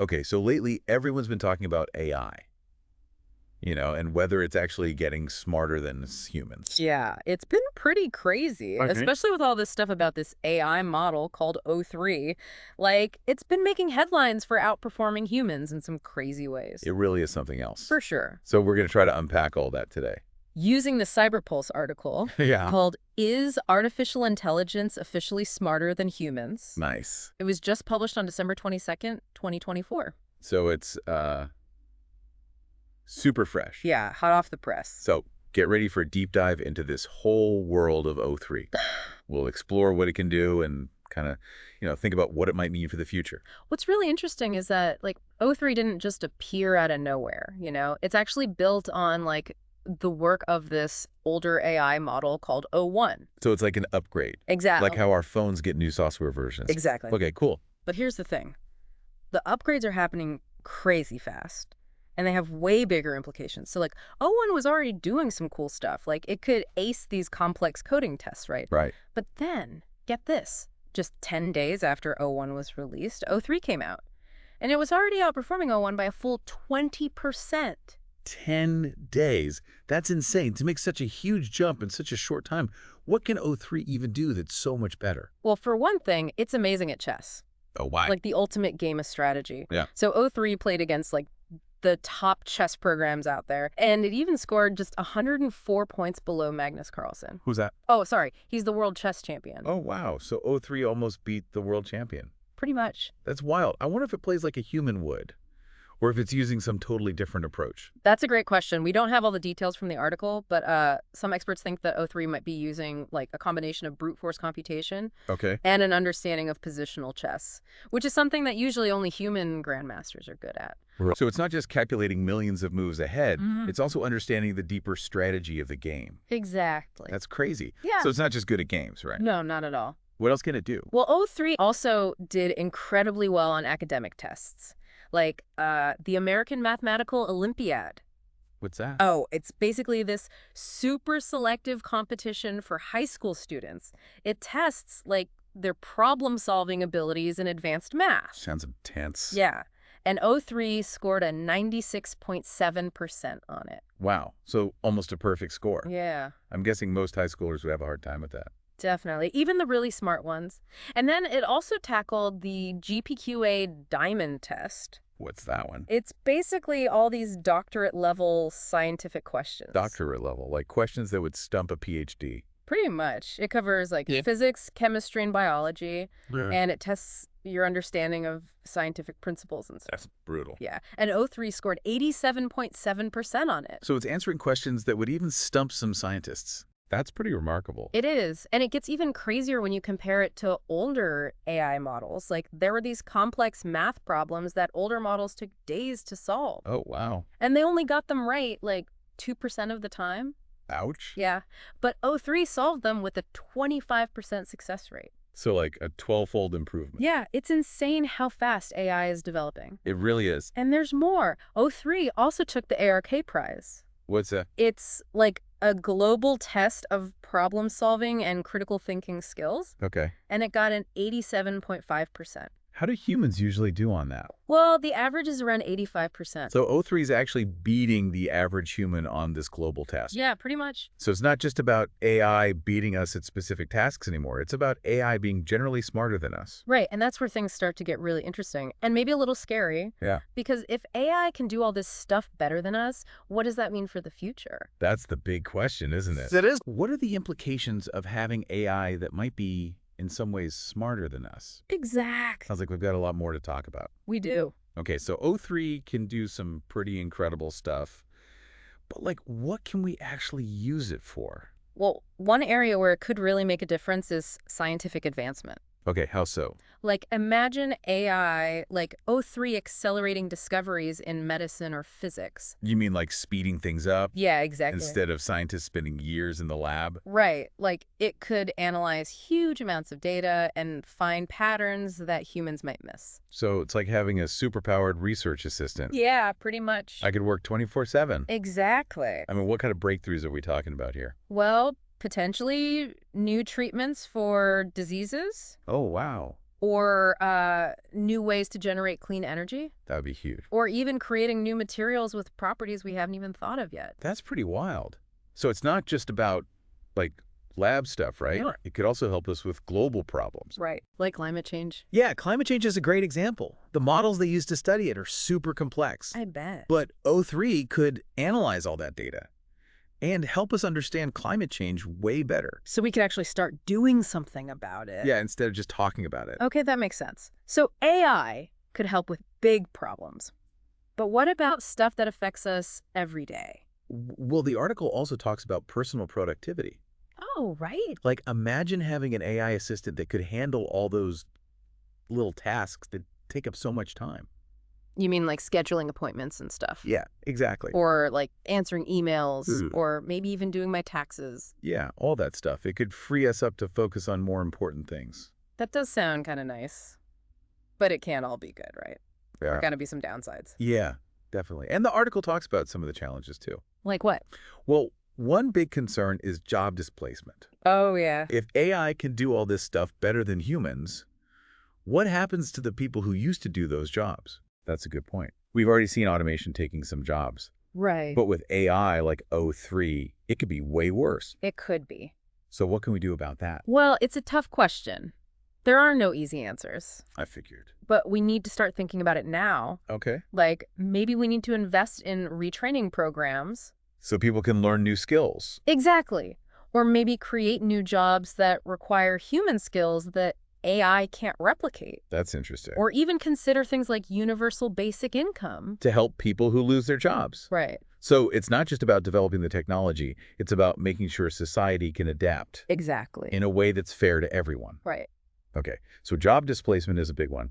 Okay, so lately everyone's been talking about AI, and whether it's actually getting smarter than humans. Yeah, it's been pretty crazy, Okay. especially with all this stuff about this AI model called O3. Like, it's been making headlines for outperforming humans in some crazy ways. It really is something else. For sure. So we're going to try to unpack all that today. Using the Cyberpulse article Yeah. called Is Artificial Intelligence Officially Smarter Than Humans? Nice. It was just published on December 22nd, 2024. So it's super fresh. Yeah, hot off the press. So get ready for a deep dive into this whole world of O3. We'll explore what it can do and kind of, think about what it might mean for the future. What's really interesting is that, like, O3 didn't just appear out of nowhere, It's actually built on, like, the work of this older AI model called O1. So it's like an upgrade. Exactly. Like how our phones get new software versions. Exactly. Okay, cool. But here's the thing. The upgrades are happening crazy fast, and they have way bigger implications. So, like, O1 was already doing some cool stuff. Like, it could ace these complex coding tests, right? Right. But then, get this, just 10 days after O1 was released, O3 came out. And it was already outperforming O1 by a full 20%. 10 days. That's insane. To make such a huge jump in such a short time, what can O3 even do that's so much better? Well, for one thing, it's amazing at chess. Oh, why? Like the ultimate game of strategy. Yeah. So O3 played against, like, the top chess programs out there, and it even scored just 104 points below Magnus Carlsen. Who's that? Oh, sorry. He's the world chess champion. Oh, wow. So O3 almost beat the world champion. Pretty much. That's wild. I wonder if it plays like a human would, or if it's using some totally different approach. That's a great question. We don't have all the details from the article, but some experts think that O3 might be using, like, a combination of brute force computation Okay. and an understanding of positional chess, which is something that usually only human grandmasters are good at. So it's not just calculating millions of moves ahead, Mhm. it's also understanding the deeper strategy of the game. Exactly. That's crazy. Yeah. So it's not just good at games, right? No, not at all. What else can it do? Well, O3 also did incredibly well on academic tests, like the American Mathematical Olympiad. What's that? Oh, it's basically this super selective competition for high school students. It tests, like, their problem-solving abilities in advanced math. Sounds intense. Yeah. And O3 scored a 96.7% on it. Wow. So almost a perfect score. Yeah. I'm guessing most high schoolers would have a hard time with that. Definitely. Even the really smart ones. And then it also tackled the GPQA Diamond test. What's that one? It's basically all these doctorate-level scientific questions. Doctorate level, like questions that would stump a PhD. Pretty much. It covers, like, Yeah. physics, chemistry, and biology, Yeah. and it tests your understanding of scientific principles and stuff. That's brutal. Yeah. And O3 scored 87.7% on it. So it's answering questions that would even stump some scientists. That's pretty remarkable. It is. And it gets even crazier when you compare it to older AI models. Like, there were these complex math problems that older models took days to solve. Oh, wow. And they only got them right, like, 2% of the time. Ouch. Yeah. But O3 solved them with a 25% success rate. So like a 12-fold improvement. Yeah, it's insane how fast AI is developing. It really is. And there's more. O3 also took the ARK prize. What's that? It's like a global test of problem solving and critical thinking skills, Okay. and it got an 87.5%. How do humans usually do on that? Well, the average is around 85%. So O3 is actually beating the average human on this global test. Yeah, pretty much. So it's not just about AI beating us at specific tasks anymore. It's about AI being generally smarter than us. Right, and that's where things start to get really interesting and maybe a little scary. Yeah. Because if AI can do all this stuff better than us, what does that mean for the future? That's the big question, isn't it? It is. What are the implications of having AI that might be in some ways smarter than us? Exactly. Sounds like we've got a lot more to talk about. We do. Okay, so O3 can do some pretty incredible stuff, but like, what can we actually use it for? Well, one area where it could really make a difference is scientific advancement. Okay, how so? Like, imagine AI, like O3 accelerating discoveries in medicine or physics. You mean like speeding things up Yeah, exactly. instead of scientists spending years in the lab? Right. Like, it could analyze huge amounts of data and find patterns that humans might miss. So it's like having a superpowered research assistant. Yeah, pretty much. I could work 24/7. Exactly. I mean, what kind of breakthroughs are we talking about here? Well, potentially new treatments for diseases. Oh, wow. Or new ways to generate clean energy. That would be huge. Or even creating new materials with properties we haven't even thought of yet. That's pretty wild. So it's not just about, like, lab stuff, right? Yeah. It could also help us with global problems. Right. Like climate change. Yeah, climate change is a great example. The models they use to study it are super complex. I bet. But O3 could analyze all that data and help us understand climate change way better. So we could actually start doing something about it. Yeah, instead of just talking about it. Okay, that makes sense. So AI could help with big problems. But what about stuff that affects us every day? Well, the article also talks about personal productivity. Oh, right. Like, imagine having an AI assistant that could handle all those little tasks that take up so much time. You mean like scheduling appointments and stuff? Yeah, exactly. Or like answering emails, Ooh. or maybe even doing my taxes. Yeah, all that stuff. It could free us up to focus on more important things. That does sound kind of nice. But it can't all be good, right? There Yeah. got to be some downsides. Yeah, definitely. And the article talks about some of the challenges, too. Like what? Well, one big concern is job displacement. Oh, yeah. If AI can do all this stuff better than humans, what happens to the people who used to do those jobs? That's a good point. We've already seen automation taking some jobs. Right. But with AI like O3, it could be way worse. It could be. So what can we do about that? Well, it's a tough question. There are no easy answers. I figured. But we need to start thinking about it now. Okay. Like, maybe we need to invest in retraining programs. So people can learn new skills. Exactly. Or maybe create new jobs that require human skills that AI can't replicate. That's interesting. Or even consider things like universal basic income. To help people who lose their jobs. Right. So it's not just about developing the technology. It's about making sure society can adapt Exactly. in a way that's fair to everyone. Right. Okay. So job displacement is a big one.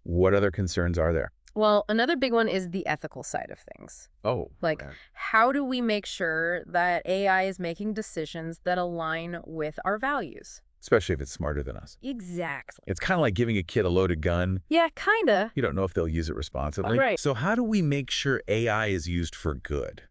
What other concerns are there? Well, another big one is the ethical side of things. Oh, Like, how do we make sure that AI is making decisions that align with our values? especially if it's smarter than us. Exactly. It's kind of like giving a kid a loaded gun. Yeah, kinda. You don't know if they'll use it responsibly. Right. So how do we make sure AI is used for good?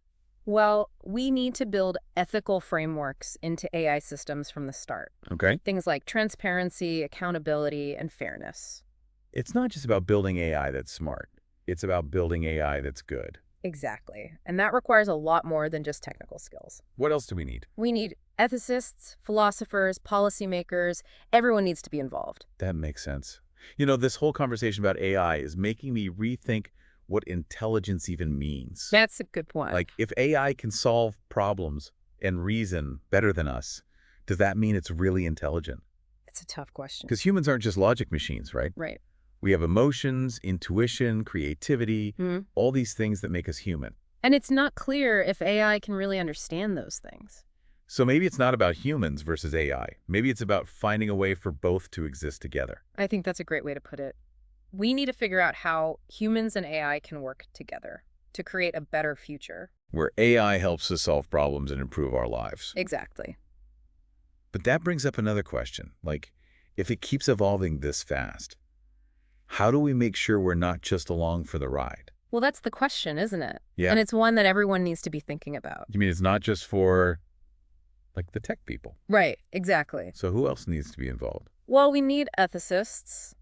Well, we need to build ethical frameworks into AI systems from the start. Okay. Things like transparency, accountability, and fairness. It's not just about building AI that's smart. It's about building AI that's good. Exactly. And that requires a lot more than just technical skills. What else do we need? We need ethicists, philosophers, policymakers. Everyone needs to be involved. That makes sense. You know, this whole conversation about AI is making me rethink what intelligence even means. That's a good point. Like, if AI can solve problems and reason better than us, does that mean it's really intelligent? It's a tough question. Because humans aren't just logic machines, right? Right. We have emotions, intuition, creativity, all these things that make us human. And it's not clear if AI can really understand those things. So maybe it's not about humans versus AI. Maybe it's about finding a way for both to exist together. I think that's a great way to put it. We need to figure out how humans and AI can work together to create a better future. Where AI helps us solve problems and improve our lives. Exactly. But that brings up another question. Like, if it keeps evolving this fast, how do we make sure we're not just along for the ride? Well, that's the question, isn't it? Yeah. And it's one that everyone needs to be thinking about. You mean it's not just for, like, the tech people? Right, exactly. So who else needs to be involved? Well, we need ethicists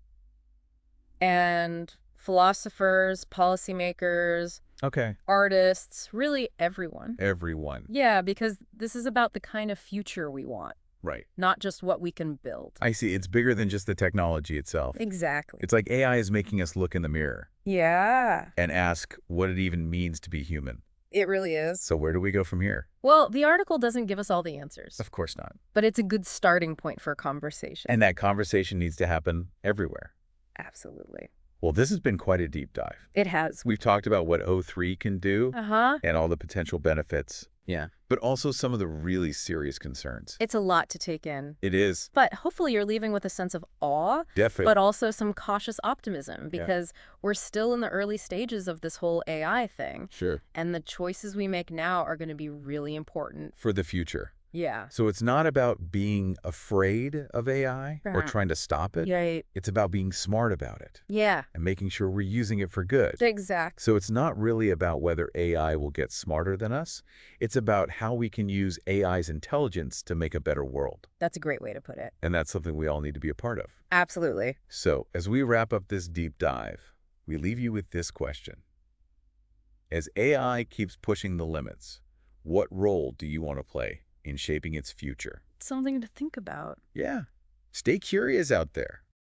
and philosophers, policymakers, Okay. artists, really everyone. Everyone. Yeah, because this is about the kind of future we want, Right. not just what we can build. I see. It's bigger than just the technology itself. Exactly. It's like AI is making us look in the mirror Yeah, and ask what it even means to be human. it really is. So where do we go from here? Well, the article doesn't give us all the answers, Of course not. but it's a good starting point for a conversation. And that conversation needs to happen everywhere. Absolutely. Well, this has been quite a deep dive. It has. We've talked about what O3 can do Uh-huh. and all the potential benefits, Yeah. but also some of the really serious concerns. It's a lot to take in. It is. But hopefully you're leaving with a sense of awe, Definitely. but also some cautious optimism, because we're still in the early stages of this whole AI thing. Sure. And the choices we make now are going to be really important. For the future. Yeah. So it's not about being afraid of AI or Right. trying to stop it. Right. It's about being smart about it Yeah. and making sure we're using it for good. Exactly. So it's not really about whether AI will get smarter than us. It's about how we can use AI's intelligence to make a better world. That's a great way to put it. And that's something we all need to be a part of. Absolutely. So as we wrap up this deep dive, we leave you with this question. As AI keeps pushing the limits, what role do you want to play in shaping its future? Something to think about. Yeah, stay curious out there.